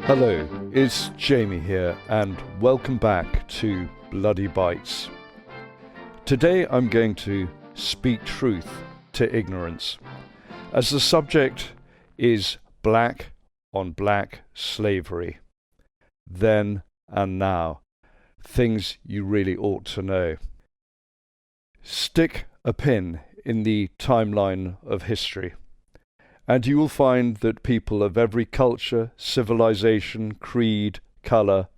Hello, it's Jamie here, and welcome back to Bloody Bites. Today I'm going to speak truth to ignorance, as the subject is black on black slavery. Then and now, things you really ought to know. Stick a pin in the timeline of history, and you will find that people of every culture, civilization, creed, colour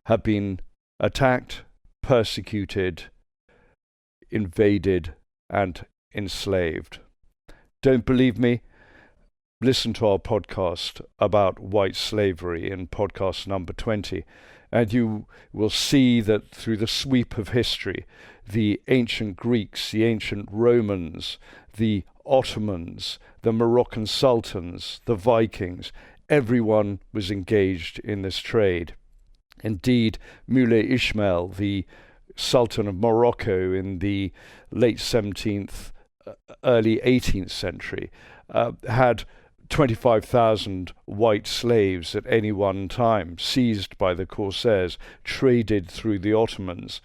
have been attacked, persecuted, invaded and enslaved. Don't believe me? Listen to our podcast about white slavery in podcast number 20, and you will see that through the sweep of history, the ancient Greeks, the ancient Romans, the Ottomans, the Moroccan sultans, the Vikings, everyone was engaged in this trade. Indeed, Moulay Ismail, the Sultan of Morocco in the late 17th, early 18th century, had 25,000 white slaves at any one time, seized by the Corsairs, traded through the Ottomans.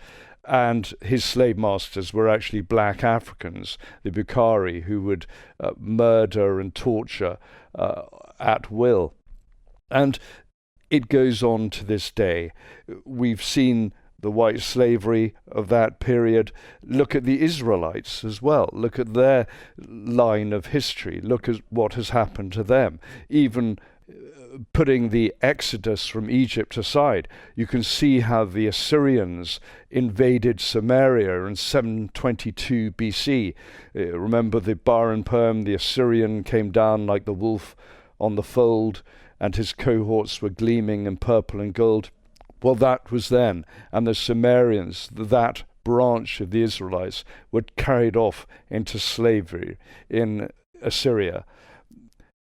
And his slave masters were actually black Africans, the Bukhari, who would murder and torture at will. And it goes on to this day. We've seen the white slavery of that period. Look at the Israelites as well. Look at their line of history. Look at what has happened to them. Even putting the exodus from Egypt aside, you can see how the Assyrians invaded Samaria in 722 BC. Remember the Baran poem, the Assyrian came down like the wolf on the fold, and his cohorts were gleaming in purple and gold. Well, that was then, and the Sumerians, that branch of the Israelites, were carried off into slavery in Assyria.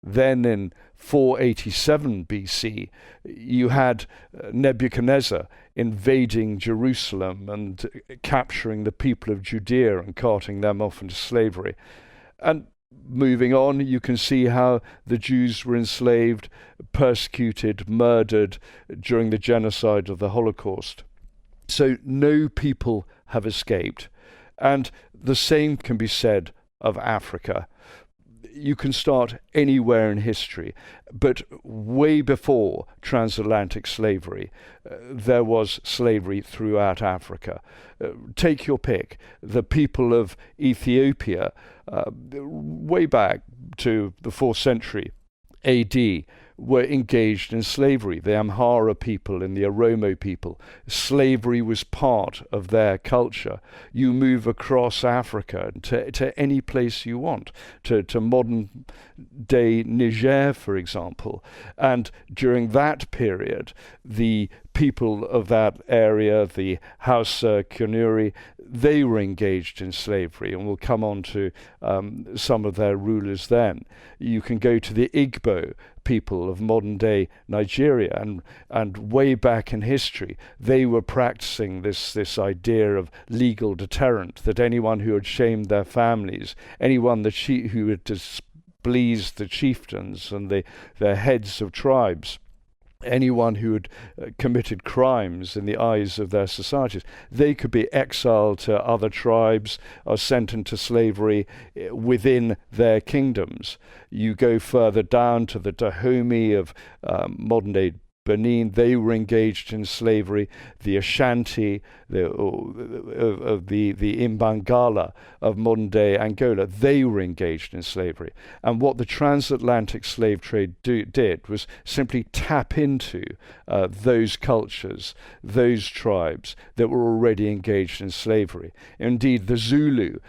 Then in 487 BC, you had Nebuchadnezzar invading Jerusalem and capturing the people of Judea and carting them off into slavery. And moving on, you can see how the Jews were enslaved, persecuted, murdered during the genocide of the Holocaust. So no people have escaped. And the same can be said of Africa. You can start anywhere in history, but way before transatlantic slavery, there was slavery throughout Africa. Take your pick. The people of Ethiopia, way back to the 4th century AD, were engaged in slavery. The Amhara people and the Oromo people. Slavery was part of their culture. You move across Africa to any place you want, to modern day Niger, for example. And during that period, the people of that area, the Hausa, Kanuri, they were engaged in slavery, and we'll come on to some of their rulers then. You can go to the Igbo people of modern day Nigeria, and way back in history they were practicing this idea of legal deterrent, that anyone who had shamed their families, anyone who had displeased the chieftains and their heads of tribes, anyone who had committed crimes in the eyes of their societies, they could be exiled to other tribes or sent into slavery within their kingdoms. You go further down to the Dahomey of modern-day Benin, they were engaged in slavery. The Ashanti, the Imbangala of modern-day Angola, they were engaged in slavery. And what the transatlantic slave trade did was simply tap into those cultures, those tribes that were already engaged in slavery. Indeed, the Zulu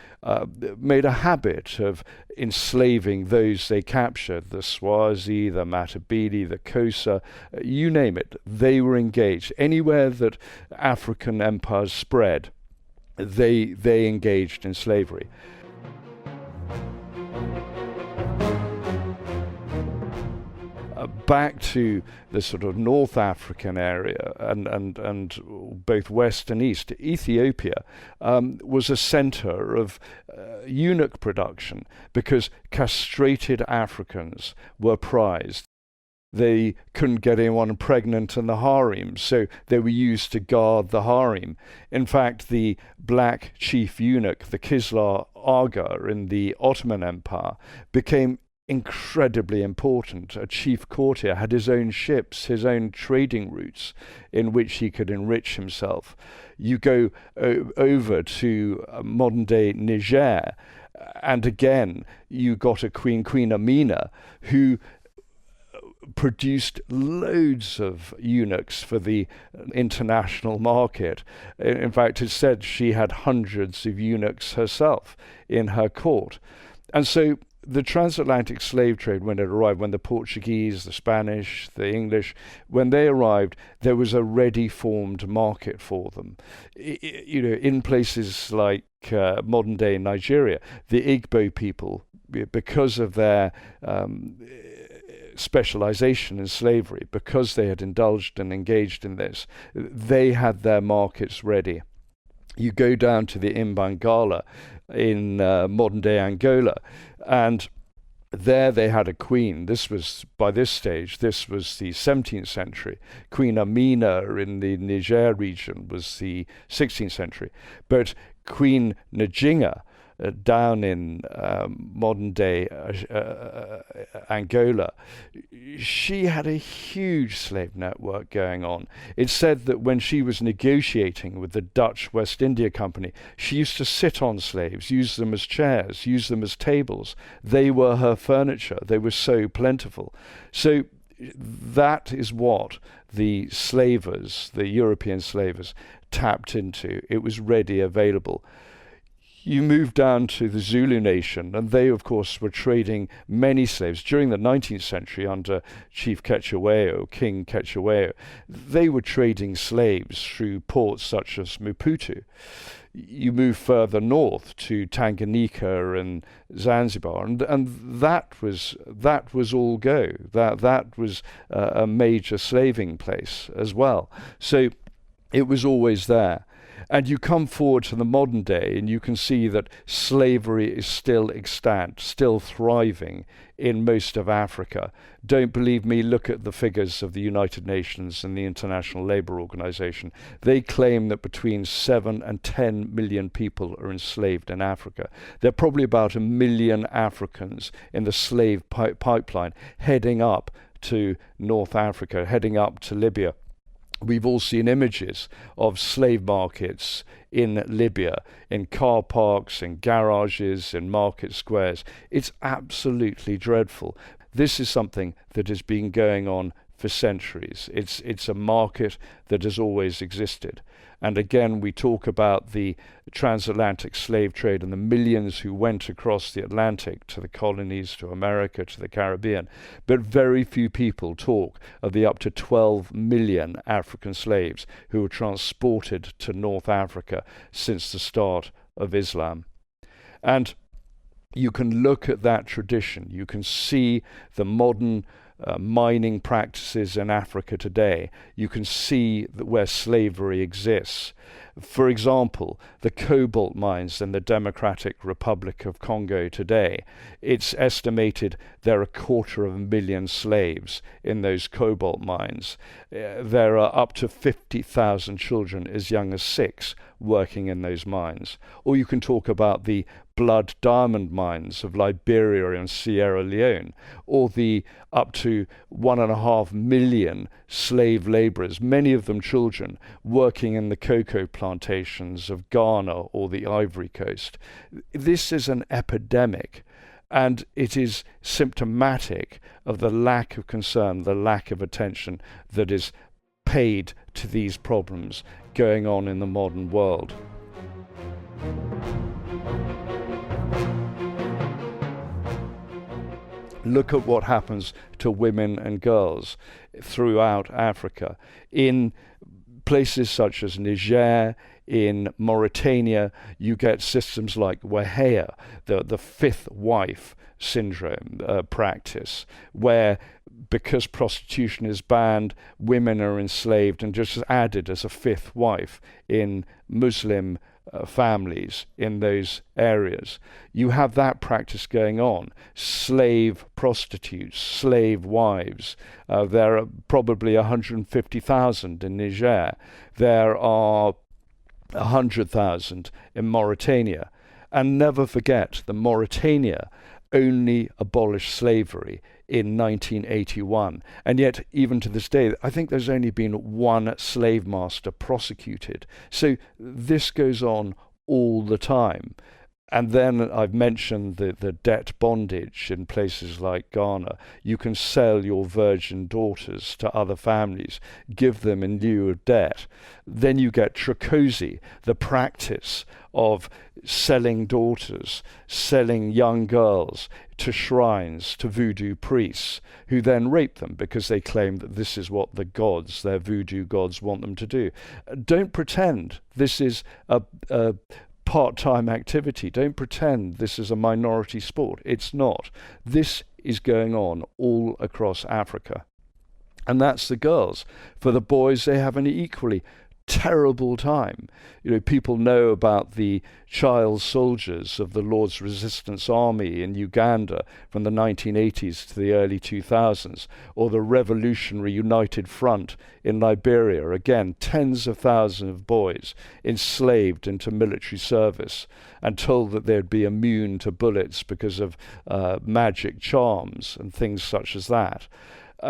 made a habit of enslaving those they captured, the Swazi, the Matabele, the Xhosa, you name it, they were engaged. Anywhere that African empires spread, they engaged in slavery. Back to the sort of North African area and both West and East, Ethiopia was a center of eunuch production because castrated Africans were prized. they couldn't get anyone pregnant in the harem, so they were used to guard the harem. In fact, the black chief eunuch, the Kislar Aga in the Ottoman Empire, became incredibly important. A chief courtier had his own ships, his own trading routes in which he could enrich himself. You go over to modern-day Niger, and again, you got a Queen Amina, who produced loads of eunuchs for the international market. In fact, it's said she had hundreds of eunuchs herself in her court. And so the transatlantic slave trade, when it arrived, when the Portuguese, the Spanish, the English, when they arrived, there was a ready-formed market for them. In places like modern-day Nigeria, the Igbo people, because of their specialization in slavery, because they had indulged and engaged in this, they had their markets ready. You go down to the Imbangala in modern-day Angola, and there they had a queen. This was, by this stage, this was the 17th century. Queen Amina in the Niger region was the 16th century. But Queen Njinga, down in modern-day Angola, she had a huge slave network going on. It's said that when she was negotiating with the Dutch West India Company, she used to sit on slaves, use them as chairs, use them as tables. They were her furniture. They were so plentiful. So that is what the slavers, the European slavers, tapped into. It was ready, available. You move down to the Zulu nation, and they, of course, were trading many slaves. During the 19th century, under Chief Cetshwayo, King Cetshwayo, they were trading slaves through ports such as Maputo. You move further north to Tanganyika and Zanzibar, and that was all go. That was a major slaving place as well. So it was always there. And you come forward to the modern day, and you can see that slavery is still extant, still thriving in most of Africa. Don't believe me? Look at the figures of the United Nations and the International Labour Organization. They claim that between 7 and 10 million people are enslaved in Africa. There are probably about 1 million Africans in the slave pipeline heading up to North Africa, heading up to Libya. We've all seen images of slave markets in Libya, in car parks, in garages, in market squares. It's absolutely dreadful. This is something that has been going on for centuries. It's a market that has always existed. And again, we talk about the transatlantic slave trade and the millions who went across the Atlantic to the colonies, to America, to the Caribbean. But very few people talk of the up to 12 million African slaves who were transported to North Africa since the start of Islam. And you can look at that tradition. You can see the modern mining practices in Africa today. You can see that where slavery exists. For example, the cobalt mines in the Democratic Republic of Congo today, it's estimated there are 250,000 slaves in those cobalt mines. There are up to 50,000 children as young as 6 working in those mines. Or you can talk about the blood diamond mines of Liberia and Sierra Leone, or the up to 1.5 million slave laborers, many of them children, working in the cocoa plantations of Ghana or the Ivory Coast. This is an epidemic, and it is symptomatic of the lack of concern, the lack of attention that is paid to these problems going on in the modern world. Look at what happens to women and girls throughout Africa. In places such as Niger, in Mauritania, you get systems like Wahea, the fifth wife syndrome practice, where because prostitution is banned, women are enslaved and just added as a fifth wife in Muslim families in those areas. You have that practice going on. Slave prostitutes, slave wives. There are probably 150,000 in Niger. There are 100,000 in Mauritania. And never forget that Mauritania only abolished slavery in 1981. And yet, even to this day, I think there's only been one slave master prosecuted. So this goes on all the time. And then I've mentioned the debt bondage in places like Ghana. You can sell your virgin daughters to other families, give them in lieu of debt. Then you get Trokosi, the practice of selling daughters, selling young girls to shrines, to voodoo priests, who then rape them because they claim that this is what the gods, their voodoo gods, want them to do. Don't pretend this is a part-time activity. Don't pretend this is a minority sport. It's not. This is going on all across Africa. And that's the girls. For the boys, they have an equally terrible time. You know, people know about the child soldiers of the Lord's Resistance Army in Uganda from the 1980s to the early 2000s, or the Revolutionary United Front in Liberia. Again, tens of thousands of boys enslaved into military service and told that they'd be immune to bullets because of magic charms and things such as that.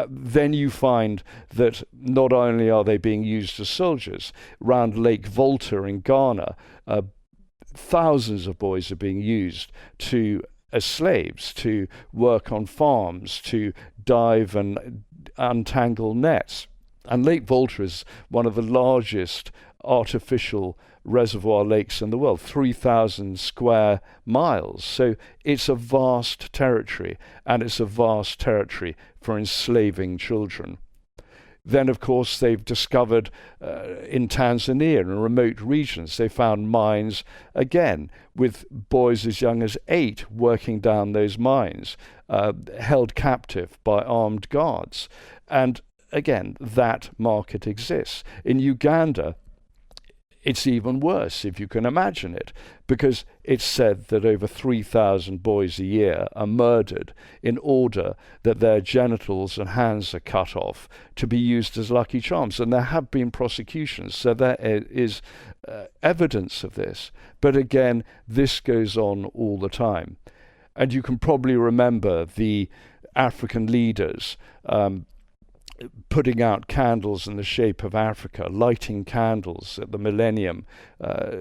Then you find that not only are they being used as soldiers, round Lake Volta in Ghana, thousands of boys are being used as slaves to work on farms, to dive and untangle nets. And Lake Volta is one of the largest artificial reservoir lakes in the world, 3,000 square miles. So it's a vast territory, and it's a vast territory for enslaving children. Then, of course, they've discovered in Tanzania and remote regions, they found mines again with boys as young as 8 working down those mines, held captive by armed guards. And again, that market exists. In Uganda, it's even worse, if you can imagine it, because it's said that over 3,000 boys a year are murdered in order that their genitals and hands are cut off to be used as lucky charms. And there have been prosecutions, so there is evidence of this. But again, this goes on all the time. And you can probably remember the African leaders putting out candles in the shape of Africa, lighting candles at the millennium,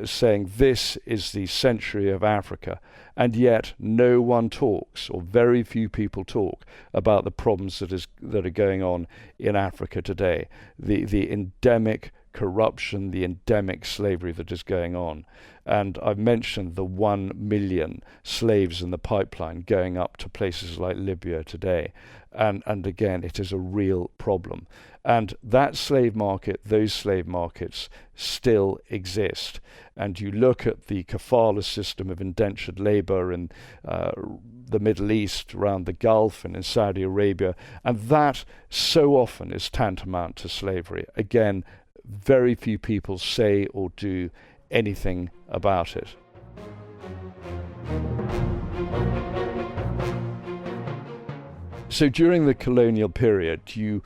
saying this is the century of Africa. And yet no one talks, or very few people talk, about the problems that are going on in Africa today. The endemic corruption, the endemic slavery that is going on. And I've mentioned the 1 million slaves in the pipeline going up to places like Libya today. And again, it is a real problem. And that slave market, those slave markets still exist. And you look at the kafala system of indentured labor in the Middle East, around the Gulf and in Saudi Arabia, and that so often is tantamount to slavery. Again, very few people say or do anything about it. So during the colonial period, you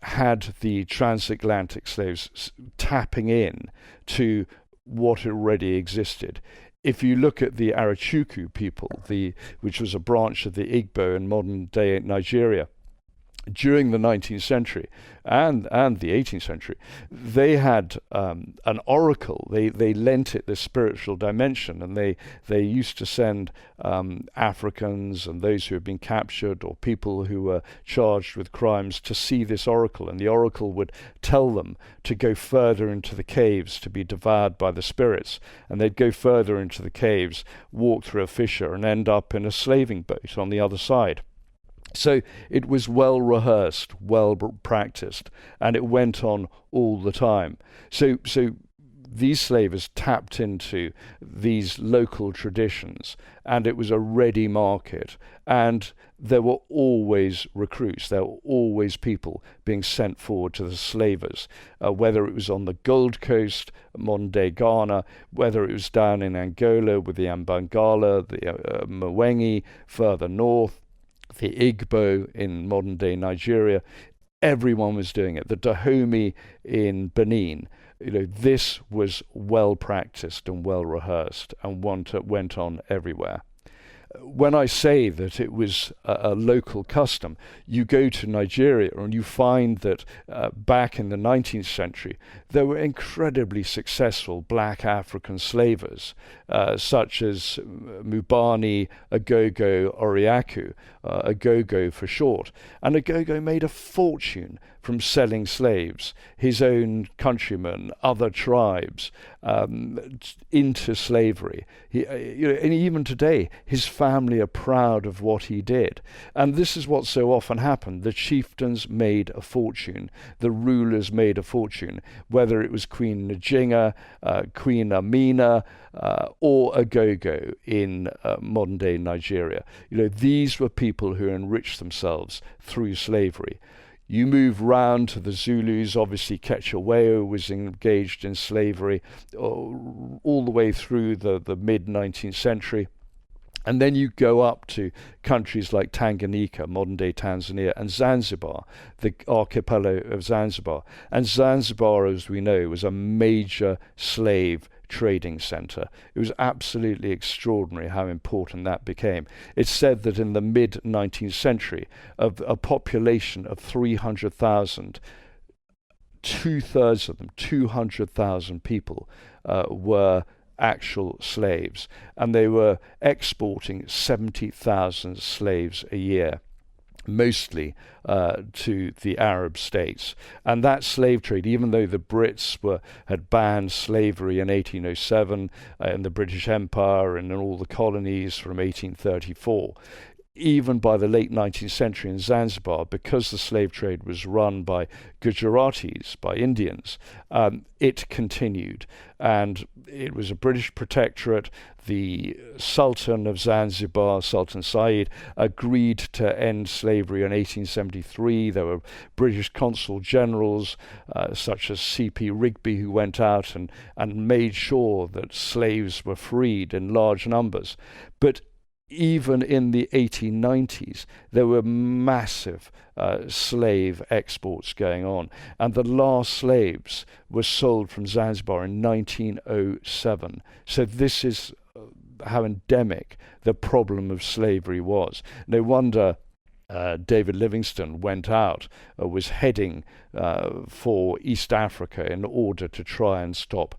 had the transatlantic slaves tapping in to what already existed. If you look at the Arachuku people, which was a branch of the Igbo in modern-day Nigeria, during the 19th century and the 18th century, they had an oracle. They lent it this spiritual dimension, and they used to send Africans and those who had been captured or people who were charged with crimes to see this oracle, and the oracle would tell them to go further into the caves to be devoured by the spirits, and they'd go further into the caves, walk through a fissure, and end up in a slaving boat on the other side. So it was well rehearsed, well practiced, and it went on all the time. So these slavers tapped into these local traditions, and it was a ready market. And there were always recruits. There were always people being sent forward to the slavers, whether it was on the Gold Coast, modern-day Ghana, whether it was down in Angola with the Ambangala, the Mwengi, further north, the Igbo in modern-day Nigeria. Everyone was doing it. The Dahomey in Benin. This was well practiced and well rehearsed and went on everywhere. When I say that it was a local custom, you go to Nigeria and you find that back in the 19th century, there were incredibly successful black African slavers, such as Mubani Agogo Oriaku, Agogo for short. And Agogo made a fortune from selling slaves, his own countrymen, other tribes, into slavery. And even today, his family are proud of what he did. And this is what so often happened. The chieftains made a fortune. The rulers made a fortune, whether it was Queen Njinga, Queen Amina, or Agogo in modern-day Nigeria. These were people who enriched themselves through slavery. You move round to the Zulus. Obviously Ketcheweo was engaged in slavery all the way through the mid-19th century. And then you go up to countries like Tanganyika, modern-day Tanzania, and Zanzibar, the archipelago of Zanzibar. And Zanzibar, as we know, was a major slave trading center. It was absolutely extraordinary how important that became. It's said that in the mid-19th century, of a population of 300,000, two-thirds of them, 200,000 people, were actual slaves, and they were exporting 70,000 slaves a year, mostly to the Arab states. And that slave trade, even though the Brits had banned slavery in 1807 in the British Empire and in all the colonies from 1834, even by the late 19th century in Zanzibar, because the slave trade was run by Gujaratis, by Indians, it continued. And it was a British protectorate. The Sultan of Zanzibar, Sultan Said, agreed to end slavery in 1873. There were British consul generals, such as C.P. Rigby, who went out and made sure that slaves were freed in large numbers. But even in the 1890s, there were massive slave exports going on. And the last slaves were sold from Zanzibar in 1907. So this is how endemic the problem of slavery was. No wonder David Livingstone went out, was heading for East Africa in order to try and stop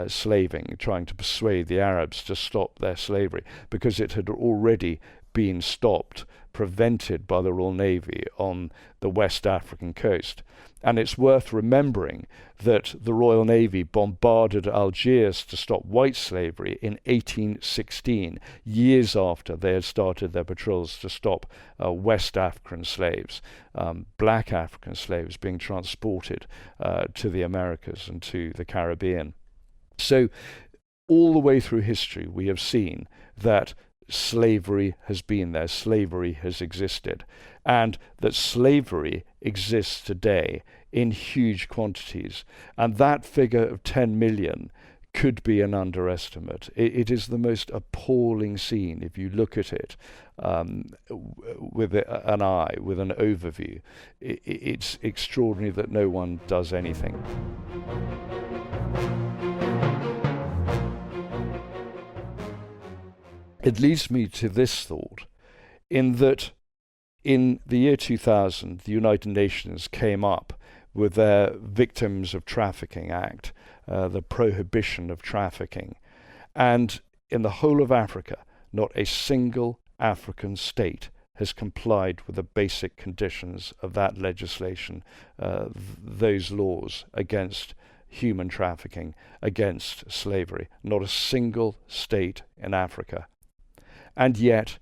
slaving, trying to persuade the Arabs to stop their slavery, because it had already been stopped, prevented by the Royal Navy on the West African coast. And it's worth remembering that the Royal Navy bombarded Algiers to stop white slavery in 1816, years after they had started their patrols to stop West African slaves, black African slaves being transported to the Americas and to the Caribbean. So all the way through history, we have seen that slavery has been there, slavery has existed, and that slavery exists today in huge quantities. And that figure of 10 million could be an underestimate. It is the most appalling scene if you look at it with an eye, with an overview. It's extraordinary that no one does anything. It leads me to this thought, in that in the year 2000, the United Nations came up with their Victims of Trafficking Act, the prohibition of trafficking. And in the whole of Africa, not a single African state has complied with the basic conditions of that legislation, those laws against human trafficking, against slavery. Not a single state in Africa. And yet,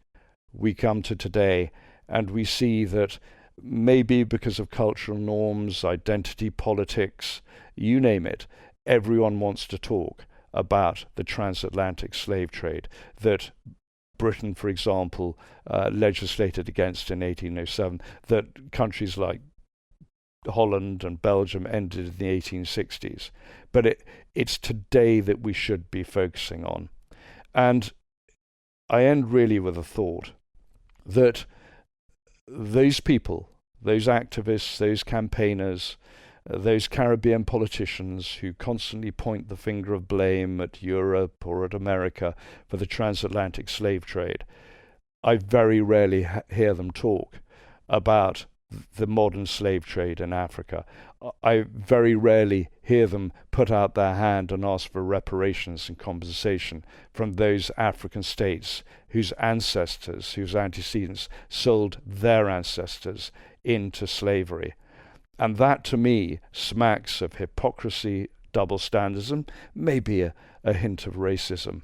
we come to today and we see that maybe because of cultural norms, identity politics, you name it, everyone wants to talk about the transatlantic slave trade that Britain, for example, legislated against in 1807, that countries like Holland and Belgium ended in the 1860s. But it's today that we should be focusing on. And I end really with a thought that those people, those activists, those campaigners, those Caribbean politicians who constantly point the finger of blame at Europe or at America for the transatlantic slave trade, I very rarely hear them talk about the modern slave trade in Africa. I very rarely hear them put out their hand and ask for reparations and compensation from those African states whose ancestors, whose antecedents, sold their ancestors into slavery. And that, to me, smacks of hypocrisy, double standards, and maybe a hint of racism.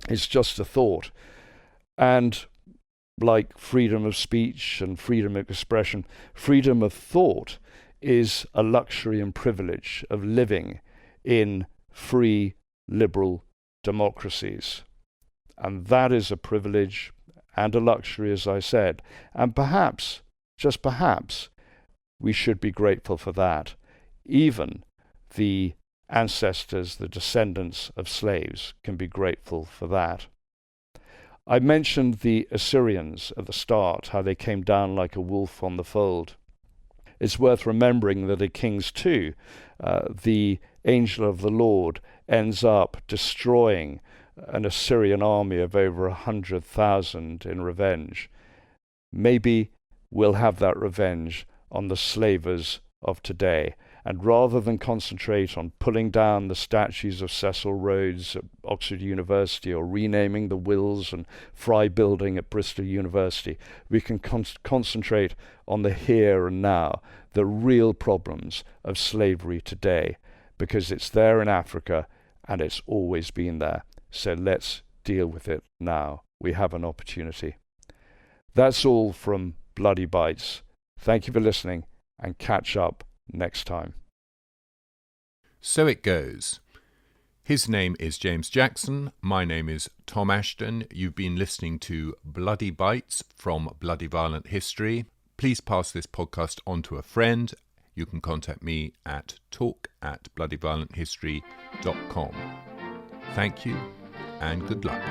It's just a thought. And like freedom of speech and freedom of expression, freedom of thought is a luxury and privilege of living in free, liberal democracies. And that is a privilege and a luxury, as I said. And perhaps, just perhaps, we should be grateful for that. Even the ancestors, the descendants of slaves, can be grateful for that. I mentioned the Assyrians at the start, how they came down like a wolf on the fold. It's worth remembering that in Kings 2, the angel of the Lord ends up destroying an Assyrian army of over 100,000 in revenge. Maybe we'll have that revenge on the slavers of today. And rather than concentrate on pulling down the statues of Cecil Rhodes at Oxford University or renaming the Wills and Fry building at Bristol University, we can concentrate on the here and now, the real problems of slavery today, because it's there in Africa and it's always been there. So let's deal with it now. We have an opportunity. That's all from Bloody Bites. Thank you for listening, and catch up next time. So it goes. His name is James Jackson. My name is Tom Assheton. You've been listening to Bloody Bites from Bloody Violent History. Please pass this podcast on to a friend. You can contact me at talk@bloodyviolenthistory.com. Thank you and good luck.